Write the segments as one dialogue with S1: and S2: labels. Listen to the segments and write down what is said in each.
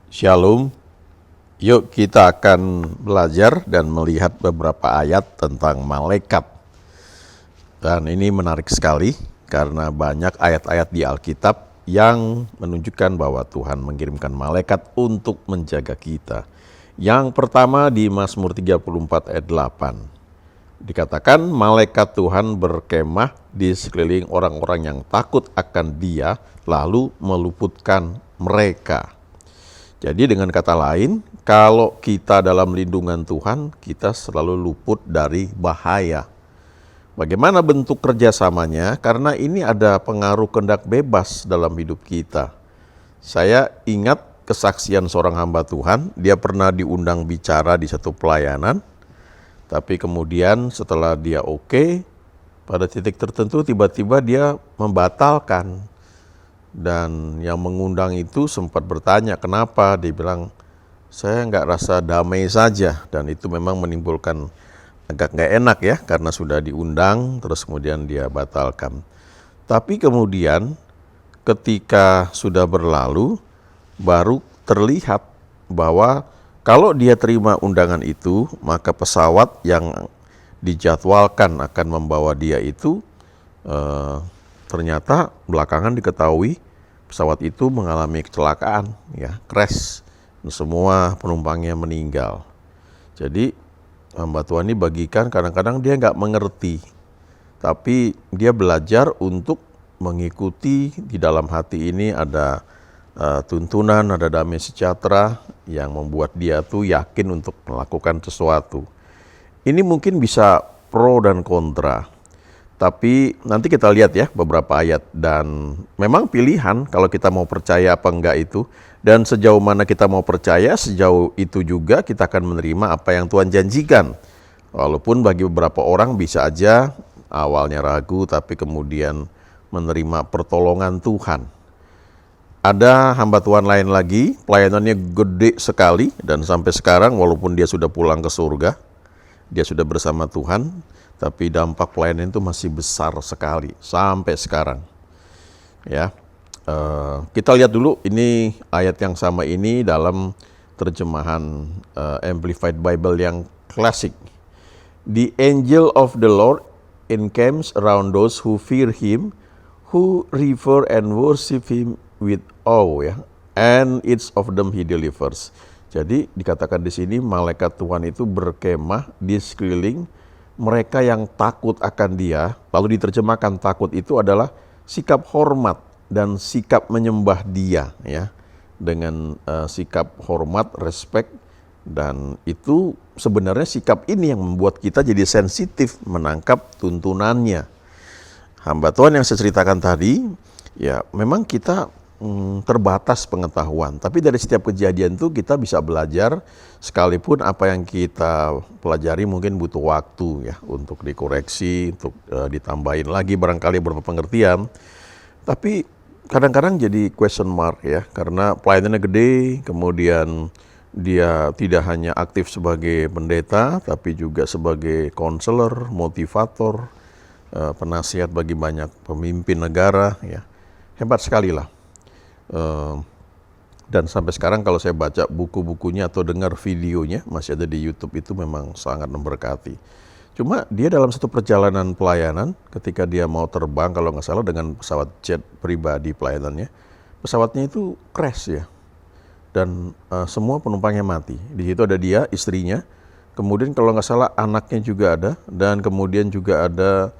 S1: Shalom, yuk kita akan belajar dan melihat beberapa ayat tentang malaikat. Dan ini menarik sekali karena banyak ayat-ayat di Alkitab yang menunjukkan bahwa Tuhan mengirimkan malaikat untuk menjaga kita. Yang pertama di Mazmur 34 ayat 8. Dikatakan malaikat Tuhan berkemah di sekeliling orang-orang yang takut akan Dia, lalu meluputkan mereka. Jadi dengan kata lain, kalau kita dalam lindungan Tuhan, kita selalu luput dari bahaya. Bagaimana bentuk kerjasamanya? Karena ini ada pengaruh kehendak bebas dalam hidup kita. Saya ingat kesaksian seorang hamba Tuhan, dia pernah diundang bicara di satu pelayanan, tapi kemudian setelah dia oke, pada titik tertentu tiba-tiba dia membatalkan. Dan yang mengundang itu sempat bertanya kenapa, dia bilang saya nggak rasa damai saja, dan itu memang menimbulkan agak nggak enak ya karena sudah diundang terus kemudian dia batalkan. Tapi kemudian ketika sudah berlalu baru terlihat bahwa kalau dia terima undangan itu maka pesawat yang dijadwalkan akan membawa dia itu ternyata belakangan diketahui pesawat itu mengalami kecelakaan, ya, crash, semua penumpangnya meninggal. Jadi hamba Tuhan ini bagikan kadang-kadang dia nggak mengerti, tapi dia belajar untuk mengikuti di dalam hati ini ada tuntunan, ada damai sejahtera yang membuat dia tuh yakin untuk melakukan sesuatu. Ini mungkin bisa pro dan kontra. Tapi nanti kita lihat ya beberapa ayat, dan memang pilihan kalau kita mau percaya apa enggak itu, dan sejauh mana kita mau percaya sejauh itu juga kita akan menerima apa yang Tuhan janjikan. Walaupun bagi beberapa orang bisa aja awalnya ragu tapi kemudian menerima pertolongan Tuhan. Ada hamba Tuhan lain lagi, pelayanannya gede sekali dan sampai sekarang walaupun dia sudah pulang ke surga, dia sudah bersama Tuhan, tapi dampak pelayanan itu masih besar sekali sampai sekarang. Ya, kita lihat dulu ini ayat yang sama ini dalam terjemahan Amplified Bible yang klasik. The angel of the Lord encamps around those who fear Him, who revere and worship Him with awe. Ya, and each of them He delivers. Jadi dikatakan di sini malaikat Tuhan itu berkemah di sekeliling mereka yang takut akan Dia. Lalu diterjemahkan takut itu adalah sikap hormat dan sikap menyembah Dia, ya, dengan sikap hormat, respect, dan itu sebenarnya sikap ini yang membuat kita jadi sensitif menangkap tuntunannya. Hamba Tuhan yang saya ceritakan tadi, ya memang kita terbatas pengetahuan, tapi dari setiap kejadian itu kita bisa belajar, sekalipun apa yang kita pelajari mungkin butuh waktu ya untuk dikoreksi, untuk ditambahin lagi barangkali beberapa pengertian, tapi kadang-kadang jadi question mark ya, karena pelayanannya gede, kemudian dia tidak hanya aktif sebagai pendeta, tapi juga sebagai konselor, motivator, penasihat bagi banyak pemimpin negara, ya hebat sekali lah. Dan sampai sekarang kalau saya baca buku-bukunya atau dengar videonya masih ada di YouTube, itu memang sangat memberkati. Cuma dia dalam satu perjalanan pelayanan ketika dia mau terbang kalau nggak salah dengan pesawat jet pribadi pelayanannya, pesawatnya itu crash ya, dan semua penumpangnya mati. Di situ ada dia, istrinya, kemudian kalau nggak salah anaknya juga ada, dan kemudian juga ada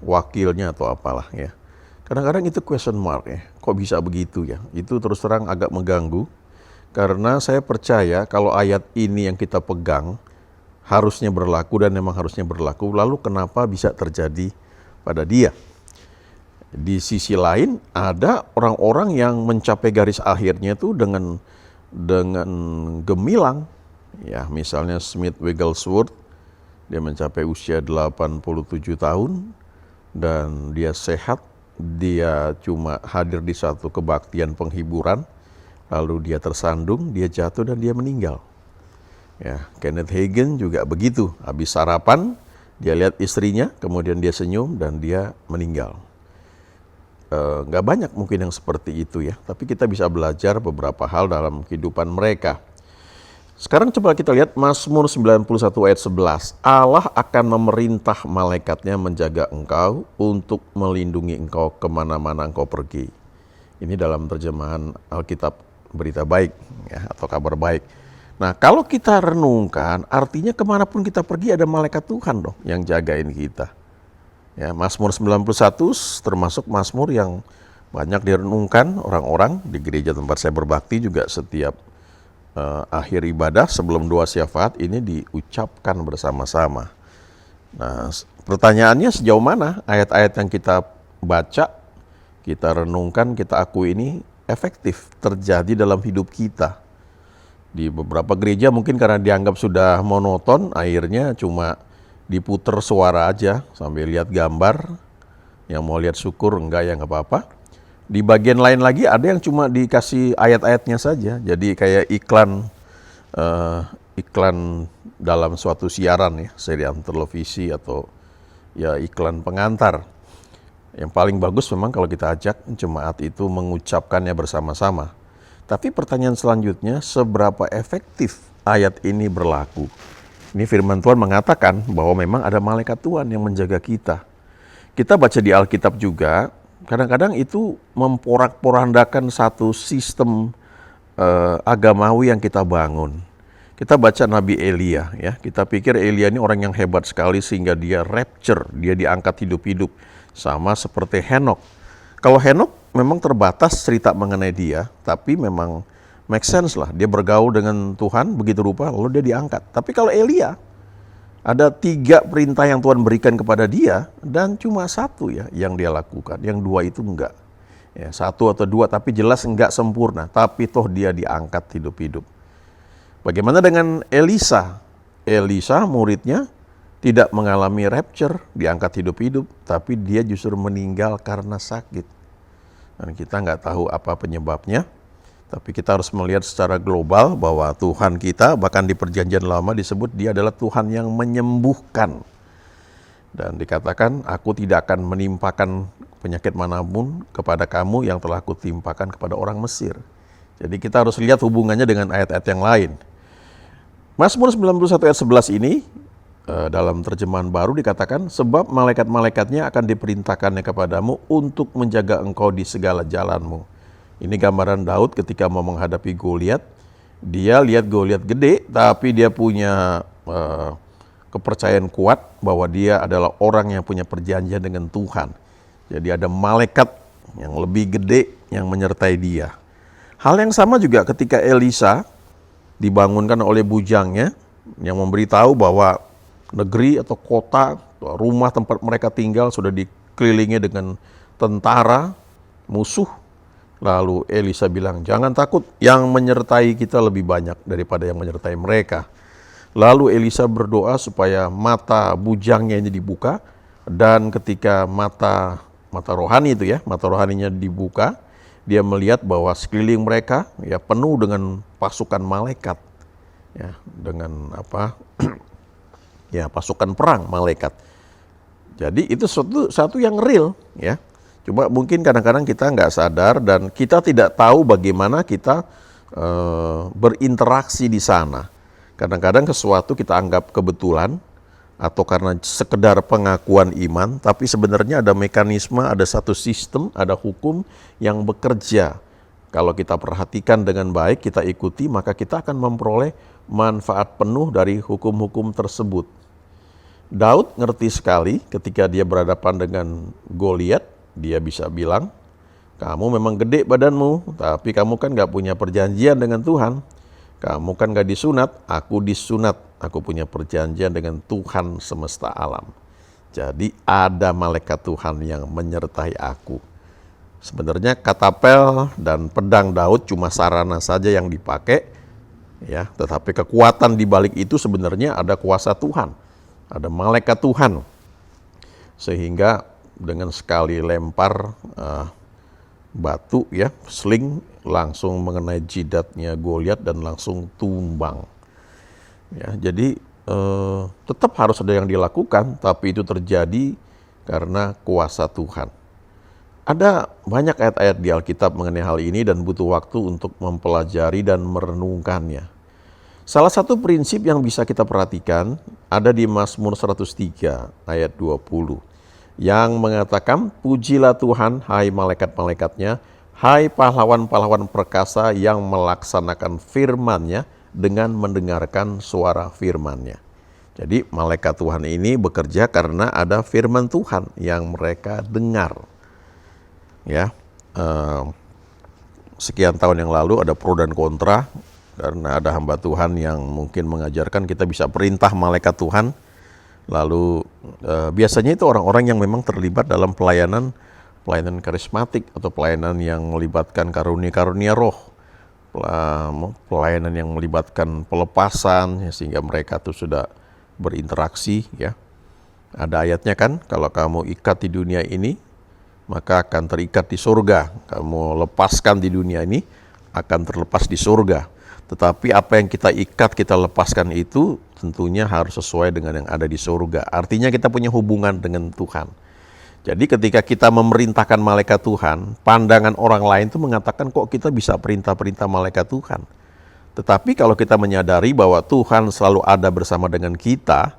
S1: wakilnya atau apalah ya. Kadang-kadang itu question mark ya, kok bisa begitu ya? Itu terus terang agak mengganggu, karena saya percaya kalau ayat ini yang kita pegang harusnya berlaku dan memang harusnya berlaku, lalu kenapa bisa terjadi pada dia? Di sisi lain ada orang-orang yang mencapai garis akhirnya itu dengan gemilang. Ya, misalnya Smith Wigglesworth, dia mencapai usia 87 tahun dan dia sehat. Dia cuma hadir di satu kebaktian penghiburan, lalu dia tersandung, dia jatuh dan dia meninggal. Ya, Kenneth Hagin juga begitu, habis sarapan dia lihat istrinya, kemudian dia senyum dan dia meninggal. nggak banyak mungkin yang seperti itu ya, tapi kita bisa belajar beberapa hal dalam kehidupan mereka. Sekarang coba kita lihat Mazmur 91 ayat 11. Allah akan memerintah malaikatnya menjaga engkau untuk melindungi engkau kemana-mana engkau pergi. Ini dalam terjemahan Alkitab Berita Baik ya, atau Kabar Baik. Nah kalau kita renungkan, artinya kemanapun kita pergi ada malaikat Tuhan dong yang jagain kita. Ya, Mazmur 91 termasuk Mazmur yang banyak direnungkan orang-orang di gereja tempat saya berbakti juga. Setiap akhir ibadah sebelum doa syafaat ini diucapkan bersama-sama. Nah, pertanyaannya sejauh mana ayat-ayat yang kita baca, kita renungkan, kita akui ini efektif terjadi dalam hidup kita. Di beberapa gereja mungkin karena dianggap sudah monoton, akhirnya cuma diputer suara aja sambil lihat gambar. Yang mau lihat syukur enggak ya nggak apa-apa. Di bagian lain lagi ada yang cuma dikasih ayat-ayatnya saja, jadi kayak iklan dalam suatu siaran ya, serial televisi atau ya iklan pengantar. Yang paling bagus memang kalau kita ajak jemaat itu mengucapkannya bersama-sama. Tapi pertanyaan selanjutnya, seberapa efektif ayat ini berlaku? Ini firman Tuhan mengatakan bahwa memang ada malaikat Tuhan yang menjaga kita. Kita baca di Alkitab juga, kadang-kadang itu memporak-porandakan satu sistem agamawi yang kita bangun. Kita baca Nabi Elia ya, kita pikir Elia ini orang yang hebat sekali sehingga dia rapture, dia diangkat hidup-hidup. Sama seperti Henok. Kalau Henok memang terbatas cerita mengenai dia, tapi memang make sense lah. Dia bergaul dengan Tuhan begitu rupa, lalu dia diangkat. Tapi kalau Elia, ada 3 perintah yang Tuhan berikan kepada dia, dan cuma 1 ya yang dia lakukan. Yang 2 itu enggak. Ya, 1 atau 2, tapi jelas enggak sempurna. Tapi toh dia diangkat hidup-hidup. Bagaimana dengan Elisa? Elisa muridnya tidak mengalami rapture, diangkat hidup-hidup, tapi dia justru meninggal karena sakit. Dan kita nggak tahu apa penyebabnya, tapi kita harus melihat secara global bahwa Tuhan kita, bahkan di perjanjian lama disebut dia adalah Tuhan yang menyembuhkan. Dan dikatakan, aku tidak akan menimpakan penyakit manapun kepada kamu yang telah aku timpakan kepada orang Mesir. Jadi kita harus lihat hubungannya dengan ayat-ayat yang lain. Mazmur 91 ayat 11 ini, dalam terjemahan baru dikatakan, sebab malaikat-malaikatnya akan diperintahkannya kepadamu untuk menjaga engkau di segala jalanmu. Ini gambaran Daud ketika mau menghadapi Goliat. Dia lihat Goliat gede, tapi dia punya kepercayaan kuat bahwa dia adalah orang yang punya perjanjian dengan Tuhan. Jadi ada malaikat yang lebih gede yang menyertai dia. Hal yang sama juga ketika Elisa dibangunkan oleh bujangnya yang memberitahu bahwa negeri atau kota, rumah tempat mereka tinggal sudah dikelilingi dengan tentara musuh. Lalu Elisa bilang, jangan takut, yang menyertai kita lebih banyak daripada yang menyertai mereka. Lalu Elisa berdoa supaya mata bujangnya ini dibuka, dan ketika mata rohani itu ya, mata rohaninya dibuka, dia melihat bahwa sekeliling mereka ya penuh dengan pasukan malaikat. Ya, dengan ya pasukan perang malaikat. Jadi itu satu yang real ya. Cuma mungkin kadang-kadang kita nggak sadar dan kita tidak tahu bagaimana kita berinteraksi di sana. Kadang-kadang sesuatu kita anggap kebetulan atau karena sekedar pengakuan iman, tapi sebenarnya ada mekanisme, ada satu sistem, ada hukum yang bekerja. Kalau kita perhatikan dengan baik, kita ikuti, maka kita akan memperoleh manfaat penuh dari hukum-hukum tersebut. Daud ngerti sekali ketika dia berhadapan dengan Goliat, dia bisa bilang, kamu memang gede badanmu, tapi kamu kan gak punya perjanjian dengan Tuhan. Kamu kan gak disunat, aku disunat. Aku punya perjanjian dengan Tuhan semesta alam. Jadi ada malaikat Tuhan yang menyertai aku. Sebenarnya katapel dan pedang Daud cuma sarana saja yang dipakai, ya. Tetapi kekuatan di balik itu sebenarnya ada kuasa Tuhan, ada malaikat Tuhan, sehingga dengan sekali lempar batu, ya, sling langsung mengenai jidatnya Goliat dan langsung tumbang. Ya, jadi tetap harus ada yang dilakukan, tapi itu terjadi karena kuasa Tuhan. Ada banyak ayat-ayat di Alkitab mengenai hal ini dan butuh waktu untuk mempelajari dan merenungkannya. Salah satu prinsip yang bisa kita perhatikan ada di Mazmur 103 ayat 20 yang mengatakan, "Pujilah Tuhan, hai malaikat-malaikatnya, hai pahlawan-pahlawan perkasa yang melaksanakan firman-Nya dengan mendengarkan suara firman-Nya." Jadi malaikat Tuhan ini bekerja karena ada firman Tuhan yang mereka dengar. Ya, sekian tahun yang lalu ada pro dan kontra karena ada hamba Tuhan yang mungkin mengajarkan kita bisa perintah malaikat Tuhan. Lalu biasanya itu orang-orang yang memang terlibat dalam pelayanan karismatik atau pelayanan yang melibatkan karunia-karunia roh, pelayanan yang melibatkan pelepasan, ya, sehingga mereka tuh sudah berinteraksi. Ya, ada ayatnya kan, kalau kamu ikat di dunia ini maka akan terikat di surga. Kamu lepaskan di dunia ini, akan terlepas di surga. Tetapi apa yang kita ikat, kita lepaskan itu tentunya harus sesuai dengan yang ada di surga. Artinya kita punya hubungan dengan Tuhan. Jadi ketika kita memerintahkan malaikat Tuhan, pandangan orang lain itu mengatakan kok kita bisa perintah-perintah malaikat Tuhan. Tetapi kalau kita menyadari bahwa Tuhan selalu ada bersama dengan kita,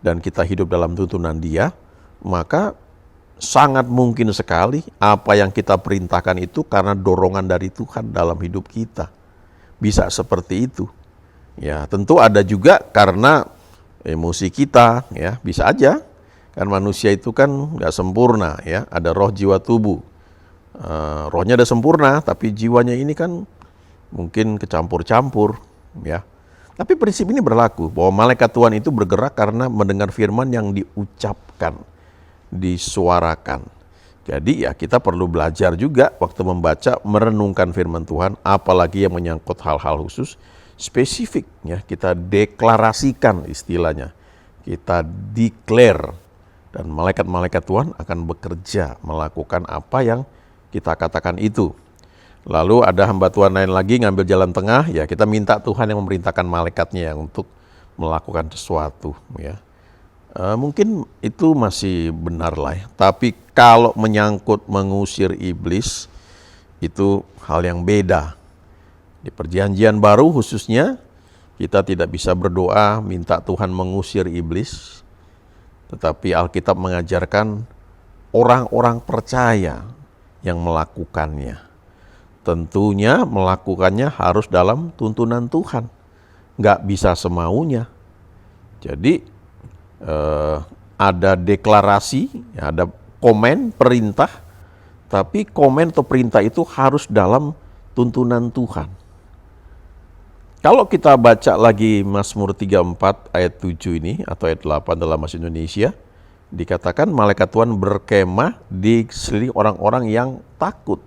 S1: dan kita hidup dalam tuntunan Dia, maka sangat mungkin sekali apa yang kita perintahkan itu karena dorongan dari Tuhan dalam hidup kita. Bisa seperti itu. Ya, tentu ada juga karena emosi kita, ya, bisa aja. Kan manusia itu kan nggak sempurna, ya. Ada roh, jiwa, tubuh. Rohnya ada sempurna, tapi jiwanya ini kan mungkin kecampur-campur, ya. Tapi prinsip ini berlaku bahwa malaikat Tuhan itu bergerak karena mendengar firman yang diucapkan, disuarakan. Jadi ya kita perlu belajar juga waktu membaca, merenungkan firman Tuhan, apalagi yang menyangkut hal-hal khusus, spesifik, ya, kita deklarasikan istilahnya. Kita declare, dan malaikat-malaikat Tuhan akan bekerja melakukan apa yang kita katakan itu. Lalu ada hamba Tuhan lain lagi ngambil jalan tengah, ya kita minta Tuhan yang memerintahkan malaikatnya untuk melakukan sesuatu, ya. Mungkin itu masih benar lah, ya. Tapi kalau menyangkut mengusir iblis, itu hal yang beda. Di perjanjian baru khususnya, kita tidak bisa berdoa minta Tuhan mengusir iblis. Tetapi Alkitab mengajarkan orang-orang percaya yang melakukannya. Tentunya melakukannya harus dalam tuntunan Tuhan. Nggak bisa semaunya. Jadi ada deklarasi, ada komen, perintah, tapi komen atau perintah itu harus dalam tuntunan Tuhan. Kalau kita baca lagi Mazmur 34 ayat 7 ini atau ayat 8 dalam bahasa Indonesia, dikatakan malaikat Tuhan berkemah di sekeliling orang-orang yang takut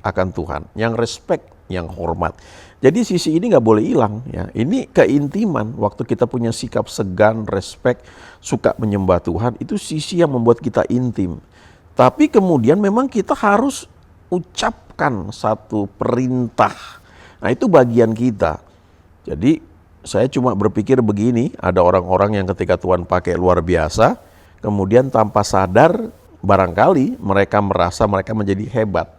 S1: akan Tuhan, yang respect, yang hormat. Jadi sisi ini nggak boleh hilang, ya. Ini keintiman, waktu kita punya sikap segan, respect, suka menyembah Tuhan, itu sisi yang membuat kita intim. Tapi kemudian memang kita harus ucapkan satu perintah. Nah, itu bagian kita. Jadi saya cuma berpikir begini, ada orang-orang yang ketika Tuhan pakai luar biasa, kemudian tanpa sadar barangkali mereka merasa mereka menjadi hebat.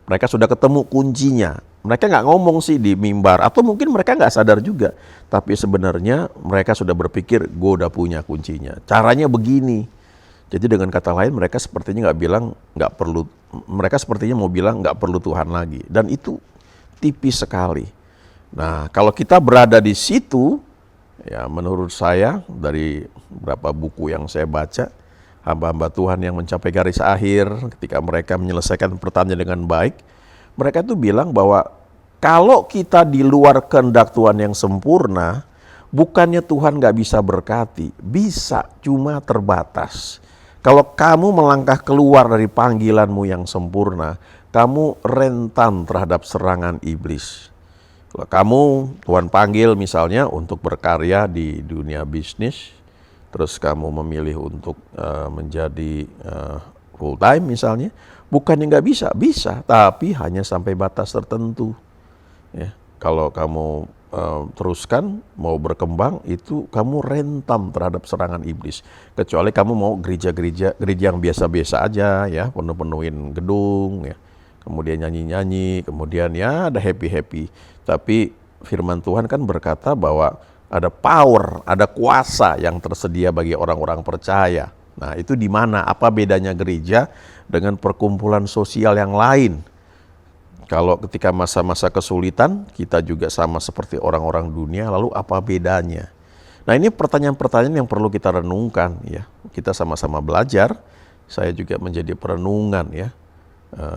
S1: Mereka sudah ketemu kuncinya. Mereka nggak ngomong sih di mimbar, atau mungkin mereka nggak sadar juga. Tapi sebenarnya mereka sudah berpikir, gue udah punya kuncinya. Caranya begini. Jadi dengan kata lain mereka sepertinya nggak perlu. Mereka sepertinya mau bilang nggak perlu Tuhan lagi. Dan itu tipis sekali. Nah, kalau kita berada di situ, ya menurut saya dari beberapa buku yang saya baca, hamba-hamba Tuhan yang mencapai garis akhir ketika mereka menyelesaikan pertanyaan dengan baik, mereka tuh bilang bahwa kalau kita di luar kehendak Tuhan yang sempurna, bukannya Tuhan gak bisa berkati, bisa, cuma terbatas. Kalau kamu melangkah keluar dari panggilanmu yang sempurna, kamu rentan terhadap serangan iblis. Kalau kamu Tuhan panggil misalnya untuk berkarya di dunia bisnis, terus kamu memilih untuk menjadi full time misalnya, bukannya nggak bisa, bisa, tapi hanya sampai batas tertentu. Ya, kalau kamu teruskan, mau berkembang, itu kamu rentan terhadap serangan iblis. Kecuali kamu mau gereja yang biasa-biasa aja ya, penuhin gedung ya, kemudian nyanyi-nyanyi, kemudian ya ada happy-happy. Tapi firman Tuhan kan berkata bahwa ada power, ada kuasa yang tersedia bagi orang-orang percaya. Nah, itu di mana? Apa bedanya gereja dengan perkumpulan sosial yang lain? Kalau ketika masa-masa kesulitan, kita juga sama seperti orang-orang dunia, lalu apa bedanya? Nah, ini pertanyaan-pertanyaan yang perlu kita renungkan ya. Kita sama-sama belajar, saya juga menjadi perenungan ya.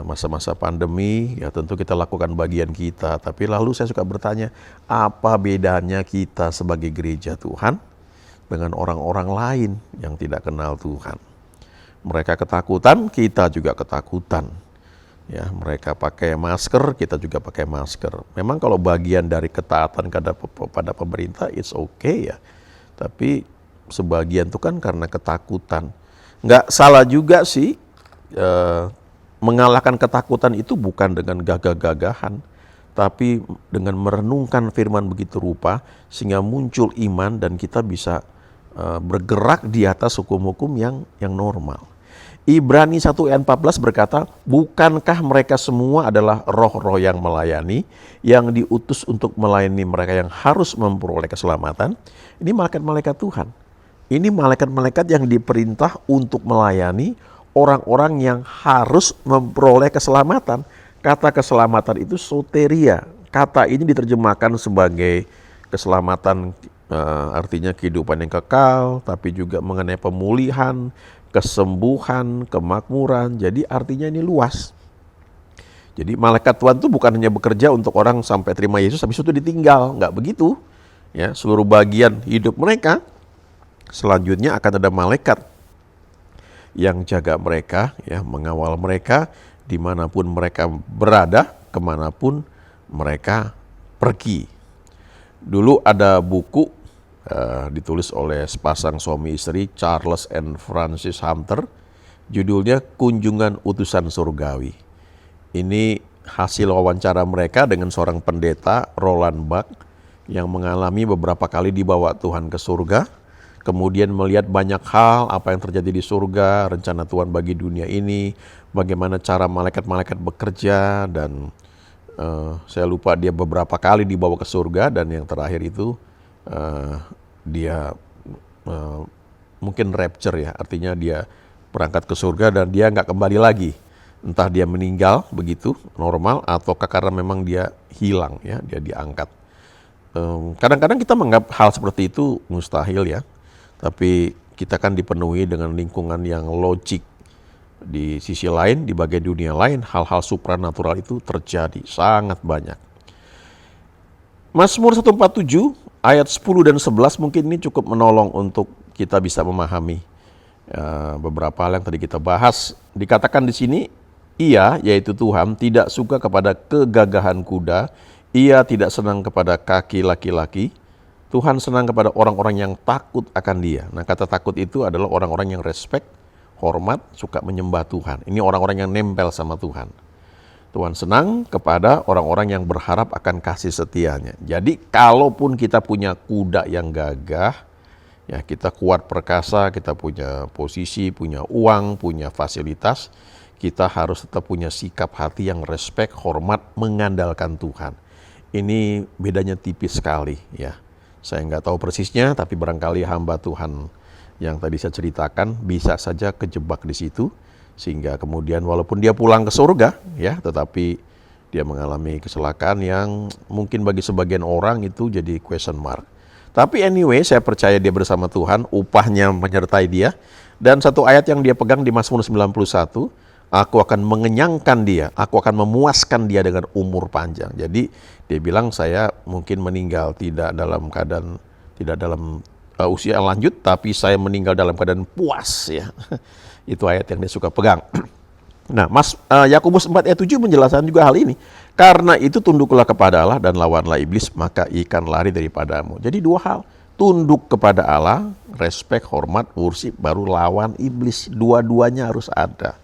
S1: Masa-masa pandemi, ya tentu kita lakukan bagian kita. Tapi lalu saya suka bertanya, apa bedanya kita sebagai gereja Tuhan dengan orang-orang lain yang tidak kenal Tuhan? Mereka ketakutan, kita juga ketakutan. Ya, mereka pakai masker, kita juga pakai masker. Memang kalau bagian dari ketaatan pada pemerintah, it's okay ya. Tapi sebagian itu kan karena ketakutan. Nggak salah juga sih, mengalahkan ketakutan itu bukan dengan gagah-gagahan, tapi dengan merenungkan firman begitu rupa, sehingga muncul iman dan kita bisa bergerak di atas hukum-hukum yang normal. Ibrani 1 ayat 14 berkata, bukankah mereka semua adalah roh-roh yang melayani, yang diutus untuk melayani mereka yang harus memperoleh keselamatan? Ini malaikat-malaikat Tuhan. Ini malaikat-malaikat yang diperintah untuk melayani orang-orang yang harus memperoleh keselamatan. Kata keselamatan itu soteria. Kata ini diterjemahkan sebagai keselamatan, artinya kehidupan yang kekal, tapi juga mengenai pemulihan, kesembuhan, kemakmuran. Jadi artinya ini luas. Jadi malaikat Tuhan itu bukan hanya bekerja untuk orang sampai terima Yesus habis itu ditinggal, nggak begitu. Ya, seluruh bagian hidup mereka selanjutnya akan ada malaikat yang jaga mereka, ya, mengawal mereka dimanapun mereka berada, kemanapun mereka pergi. Dulu ada buku ditulis oleh sepasang suami istri, Charles and Francis Hunter, judulnya Kunjungan Utusan Surgawi. Ini hasil wawancara mereka dengan seorang pendeta, Roland Buck, yang mengalami beberapa kali dibawa Tuhan ke surga, kemudian melihat banyak hal, apa yang terjadi di surga, rencana Tuhan bagi dunia ini, bagaimana cara malaikat-malaikat bekerja, dan saya lupa dia beberapa kali dibawa ke surga, dan yang terakhir itu dia mungkin rapture ya, artinya dia berangkat ke surga dan dia nggak kembali lagi. Entah dia meninggal begitu normal ataukah karena memang dia hilang ya, dia diangkat. Kadang-kadang kita menganggap hal seperti itu mustahil ya, tapi kita kan dipenuhi dengan lingkungan yang logik. Di sisi lain, di bagian dunia lain, hal-hal supranatural itu terjadi sangat banyak. Mazmur 147 ayat 10 dan 11 mungkin ini cukup menolong untuk kita bisa memahami beberapa hal yang tadi kita bahas. Dikatakan di sini, Ia, yaitu Tuhan, tidak suka kepada kegagahan kuda, Ia tidak senang kepada kaki laki-laki. Tuhan senang kepada orang-orang yang takut akan Dia. Nah, kata takut itu adalah orang-orang yang respect, hormat, suka menyembah Tuhan. Ini orang-orang yang nempel sama Tuhan. Tuhan senang kepada orang-orang yang berharap akan kasih setianya. Jadi kalaupun kita punya kuda yang gagah, ya kita kuat perkasa, kita punya posisi, punya uang, punya fasilitas, kita harus tetap punya sikap hati yang respek, hormat, mengandalkan Tuhan. Ini bedanya tipis sekali ya. Saya nggak tahu persisnya, tapi barangkali hamba Tuhan yang tadi saya ceritakan bisa saja kejebak di situ. Sehingga kemudian walaupun dia pulang ke surga ya, tetapi dia mengalami kecelakaan yang mungkin bagi sebagian orang itu jadi question mark. Tapi anyway, saya percaya dia bersama Tuhan, upahnya menyertai dia. Dan satu ayat yang dia pegang di Mazmur 91, aku akan mengenyangkan dia, aku akan memuaskan dia dengan umur panjang. Jadi dia bilang saya mungkin meninggal tidak dalam usia lanjut, tapi saya meninggal dalam keadaan puas ya. Itu ayat yang dia suka pegang. Nah, Yakobus 4 ayat 7 menjelaskan juga hal ini. Karena itu tunduklah kepada Allah dan lawanlah iblis, maka ikan lari daripadamu. Jadi dua hal. Tunduk kepada Allah, respect, hormat, worship, baru lawan iblis. Dua-duanya harus ada.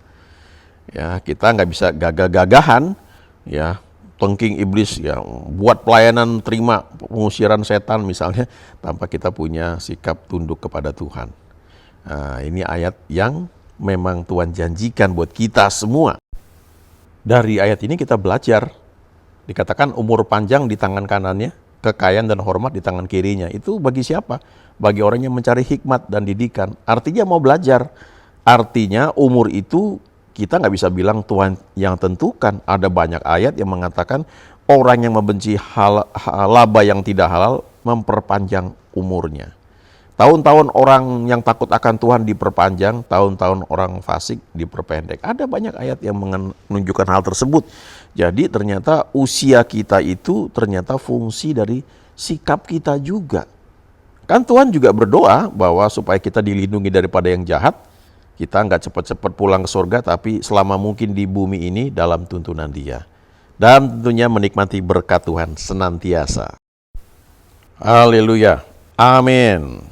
S1: Ya, kita nggak bisa gagah-gagahan, ya, tengking iblis ya, buat pelayanan terima pengusiran setan misalnya, tanpa kita punya sikap tunduk kepada Tuhan. Nah, ini ayat yang memang Tuhan janjikan buat kita semua. Dari ayat ini kita belajar, dikatakan umur panjang di tangan kanannya, kekayaan dan hormat di tangan kirinya. Itu bagi siapa? Bagi orang yang mencari hikmat dan didikan. Artinya mau belajar. Artinya umur itu kita nggak bisa bilang Tuhan yang tentukan. Ada banyak ayat yang mengatakan orang yang membenci laba yang tidak halal memperpanjang umurnya. Tahun-tahun orang yang takut akan Tuhan diperpanjang, tahun-tahun orang fasik diperpendek. Ada banyak ayat yang menunjukkan hal tersebut. Jadi ternyata usia kita itu ternyata fungsi dari sikap kita juga. Kan Tuhan juga berdoa bahwa supaya kita dilindungi daripada yang jahat, kita nggak cepat-cepat pulang ke surga, tapi selama mungkin di bumi ini dalam tuntunan Dia. Dan tentunya menikmati berkat Tuhan senantiasa. Haleluya. Amin.